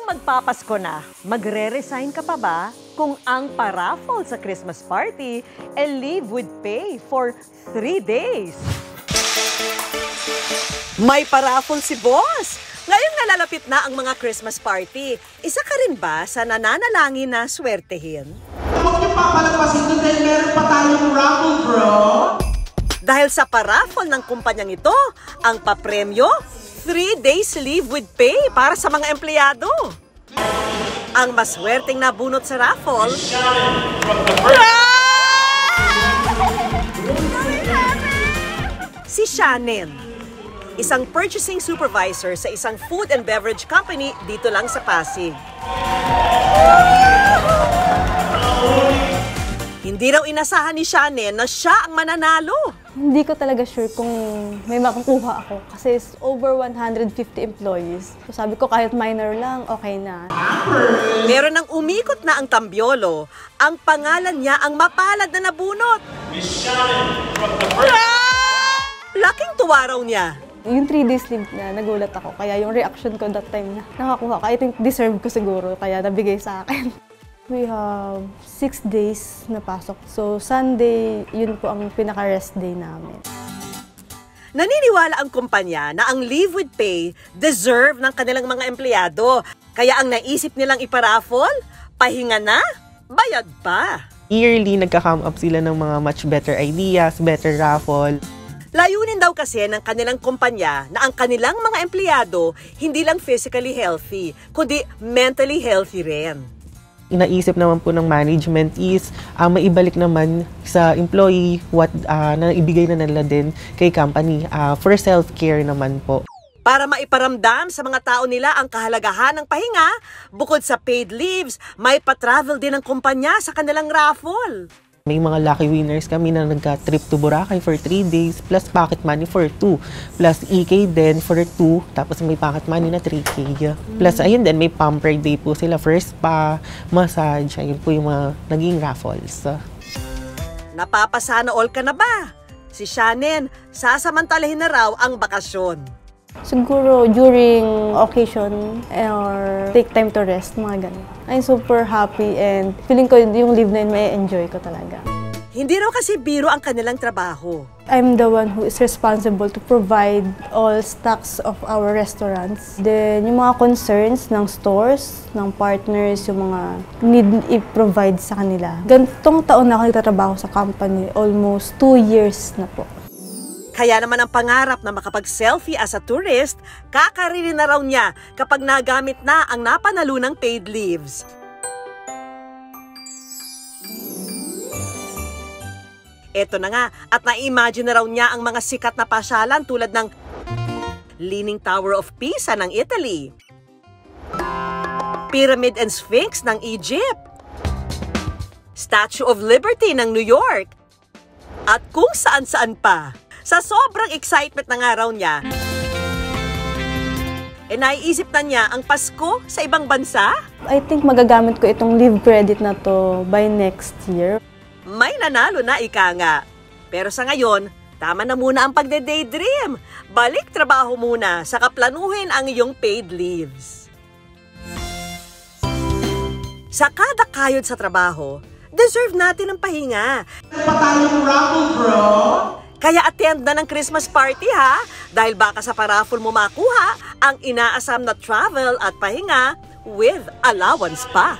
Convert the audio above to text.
magpapasko na, magre-resign ka pa ba kung ang paraffle sa Christmas party leave with pay for 3 days? May paraffle si boss! Ngayong nalalapit na ang mga Christmas party, isa ka rin ba sa nananalangin na swertehin? Huwag niyo papalagpasin doon dahil meron pa tayong raffle, bro! Dahil sa paraffle ng kumpanyang ito, ang papremyo, 3 days leave with pay para sa mga empleyado. Ang maswerteng nabunot sa raffle, si Shannon, isang purchasing supervisor sa isang food and beverage company dito lang sa Pasig. Hindi raw inasahan ni Shannon na siya ang mananalo. Hindi ko talaga sure kung may makukuha ako kasi over 150 employees. So sabi ko kahit minor lang, okay na. Meron nang umikot na ang Tambiolo. Ang pangalan niya ang mapalad na nabunot. Miss Shannon from the Laking tuwa raw niya. Yung 3 days leave na, nagulat ako. Kaya yung reaction ko that time na nakakuha ka, I think deserve ko siguro, kaya nabigay sa akin. We have 6 days na pasok. So Sunday, yun po ang pinaka-rest day namin. Naniniwala ang kumpanya na ang leave with pay deserve ng kanilang mga empleyado. Kaya ang naisip nilang iparaffle, pahinga na, bayad pa. Yearly, nagka-come up sila ng mga much better ideas, better raffle. Layunin daw kasi ng kanilang kumpanya na ang kanilang mga empleyado hindi lang physically healthy, kundi mentally healthy rin. Inaisip naman po ng management is maibalik naman sa employee what na ibigay na nila din kay company for self-care naman po. Para maiparamdam sa mga tao nila ang kahalagahan ng pahinga, bukod sa paid leaves, may pa-travel din ang kumpanya sa kanilang raffle. May mga lucky winners kami na nagka-trip to Boracay for 3 days, plus pocket money for 2, plus EK din for 2, tapos may pocket money na 3K. Plus ayun din, may pamper day po sila, first spa, massage, ayun po yung mga naging raffles. Napapasana all ka na ba? Si Shannon, sasamantalahin na raw ang bakasyon. Siguro during occasion or take time to rest, mga ganun. I'm super happy and feeling ko yung leave na yun, may enjoy ko talaga. Hindi raw kasi biro ang kanilang trabaho. I'm the one who is responsible to provide all stocks of our restaurants. Then, yung mga concerns ng stores, ng partners, yung mga need i-provide sa kanila. Gantong taon na ako nagtatrabaho sa company, almost 2 years na po. Kaya naman ang pangarap na makapag-selfie as a tourist, kakarilin na raw niya kapag nagamit na ang napanalunang paid leaves. Eto na nga, at na-imagine na raw niya ang mga sikat na pasyalan tulad ng Leaning Tower of Pisa ng Italy, Pyramid and Sphinx ng Egypt, Statue of Liberty ng New York, at kung saan-saan pa. Sa sobrang excitement ng araw niya, naiisip na niya ang Pasko sa ibang bansa? I think magagamit ko itong leave credit na to by next year. May nanalo na, ika nga. Pero sa ngayon, tama na muna ang pagde-daydream. Balik trabaho muna, saka planuhin ang iyong paid leaves. Sa kada kayod sa trabaho, deserve natin ang pahinga. Pa tayong raffle, bro! Kaya attend na ng Christmas party ha, dahil baka sa paraffle mo makuha ang inaasam na travel at pahinga with allowance pa.